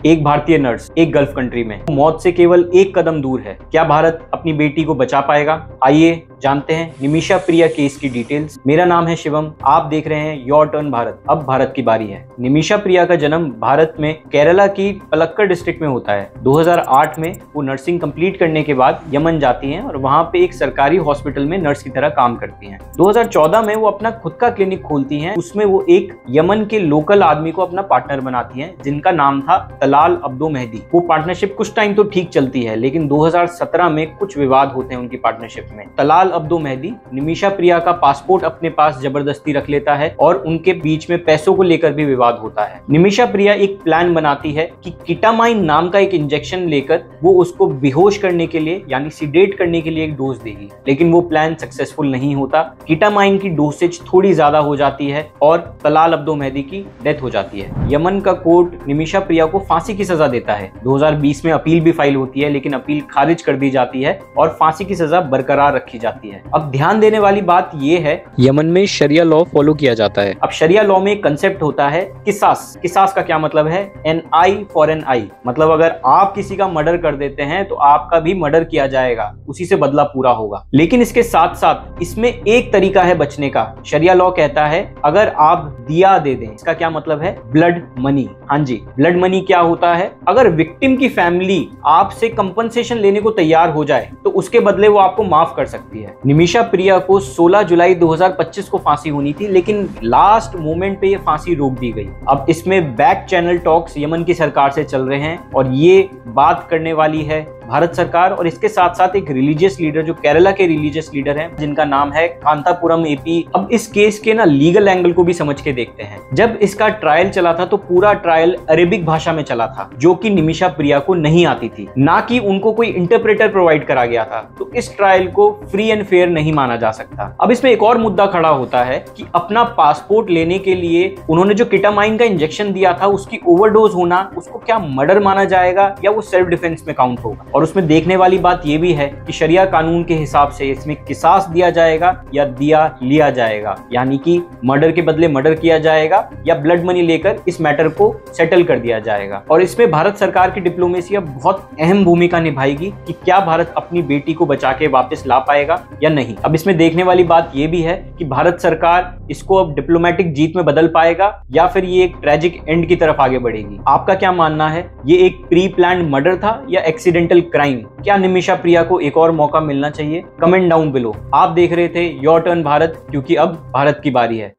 एक भारतीय नर्स एक गल्फ कंट्री में मौत से केवल एक कदम दूर है। क्या भारत अपनी बेटी को बचा पाएगा? आइए जानते हैं निमिषा प्रिया केस की डिटेल्स। मेरा नाम है शिवम, आप देख रहे हैं योर टर्न भारत। अब भारत की बारी है। निमिषा प्रिया का जन्म भारत में केरला की पलक्कड़ डिस्ट्रिक्ट में होता है। 2008 में वो नर्सिंग कंप्लीट करने के बाद यमन जाती हैं और वहां पे एक सरकारी हॉस्पिटल में नर्स की तरह काम करती हैं। 2014 में वो अपना खुद का क्लिनिक खोलती हैं। उसमें वो एक यमन के लोकल आदमी को अपना पार्टनर बनाती हैं जिनका नाम था तलाल अब्दो मेहदी। वो पार्टनरशिप कुछ टाइम तो ठीक चलती है, लेकिन 2017 में कुछ विवाद होते हैं उनकी पार्टनरशिप में। तलाल अब्दो मेहदी निमिषा प्रिया का पासपोर्ट अपने पास जबरदस्ती रख लेता है और उनके बीच में पैसों को लेकर भी विवाद होता है। निमिषा प्रिया एक प्लान बनाती है कि कीटामाइन नाम का एक इंजेक्शन लेकर वो उसको बेहोश करने के लिए यानी सिडेट करने के लिए एक डोज देगी, लेकिन वो प्लान सक्सेसफुल नहीं होता। कीटामाइन की डोसेज थोड़ी ज्यादा हो जाती है और तलाल अब्दो मेहदी की डेथ हो जाती है। यमन का कोर्ट निमिषा प्रिया को फांसी की सजा देता है। 2020 में अपील भी फाइल होती है, लेकिन अपील खारिज कर दी जाती है और फांसी की सजा बरकरार रखी जाती है। अब ध्यान देने वाली बात यह है, यमन में शरिया लॉ फॉलो किया जाता है। अब शरिया लॉ में एक कंसेप्ट होता है किसास। किसास का क्या मतलब है? एन आई फॉर एन आई, मतलब अगर आप किसी का मर्डर कर देते हैं तो आपका भी मर्डर किया जाएगा, उसी से बदला पूरा होगा। लेकिन इसके साथ साथ इसमें एक तरीका है बचने का। शरिया लॉ कहता है अगर आप दिया दे दें, इसका क्या मतलब है? Blood money. हाँ जी, ब्लड मनी क्या होता है? अगर विक्टिम की फैमिली आपसे कंपनसेशन लेने को तैयार हो जाए तो उसके बदले वो आपको माफ कर सकती है। निमिषा प्रिया को 16 जुलाई 2025 को फांसी होनी थी, लेकिन लास्ट मोमेंट पे ये फांसी रोक दी गई। अब इसमें बैक चैनल टॉक्स यमन की सरकार से चल रहे हैं और ये बात करने वाली है भारत सरकार और इसके साथ साथ एक रिलीजियस लीडर जो केरला के रिलीजियस लीडर हैं जिनका नाम है कांतापुरम एपी। अब इस केस के ना लीगल एंगल को भी समझ के देखते हैं। जब इसका ट्रायल चला था तो पूरा ट्रायल अरेबिक भाषा में चला था, जो कि निमिषा प्रिया को नहीं आती थी, ना कि उनको कोई इंटरप्रेटर प्रोवाइड करा गया था। तो इस ट्रायल को फ्री एंड फेयर नहीं माना जा सकता। अब इसमें एक और मुद्दा खड़ा होता है कि अपना पासपोर्ट लेने के लिए उन्होंने जो कीटामाइन का इंजेक्शन दिया था उसकी ओवरडोज होना, उसको क्या मर्डर माना जाएगा या वो सेल्फ डिफेंस में काउंट होगा? और उसमें देखने वाली बात यह भी है कि शरिया कानून के हिसाब से इसमें किसास दिया जाएगा या दिया लिया जाएगा, यानी कि मर्डर के बदले मर्डर किया जाएगा या ब्लड मनी लेकर इस मैटर को सेटल कर दिया जाएगा। और इसमें भारत सरकार की डिप्लोमेसी अब बहुत अहम भूमिका निभाएगी कि क्या भारत अपनी बेटी को बचा के वापस ला पाएगा या नहीं। अब इसमें देखने वाली बात यह भी है कि भारत सरकार इसको अब डिप्लोमेटिक जीत में बदल पाएगा या फिर ये एक ट्रेजिक एंड की तरफ आगे बढ़ेगी। आपका क्या मानना है? ये एक प्री प्लान्ड मर्डर था या एक्सीडेंटल क्राइम? क्या निमिषा प्रिया को एक और मौका मिलना चाहिए? Comment down below. आप देख रहे थे योर टर्न भारत, क्योंकि अब भारत की बारी है।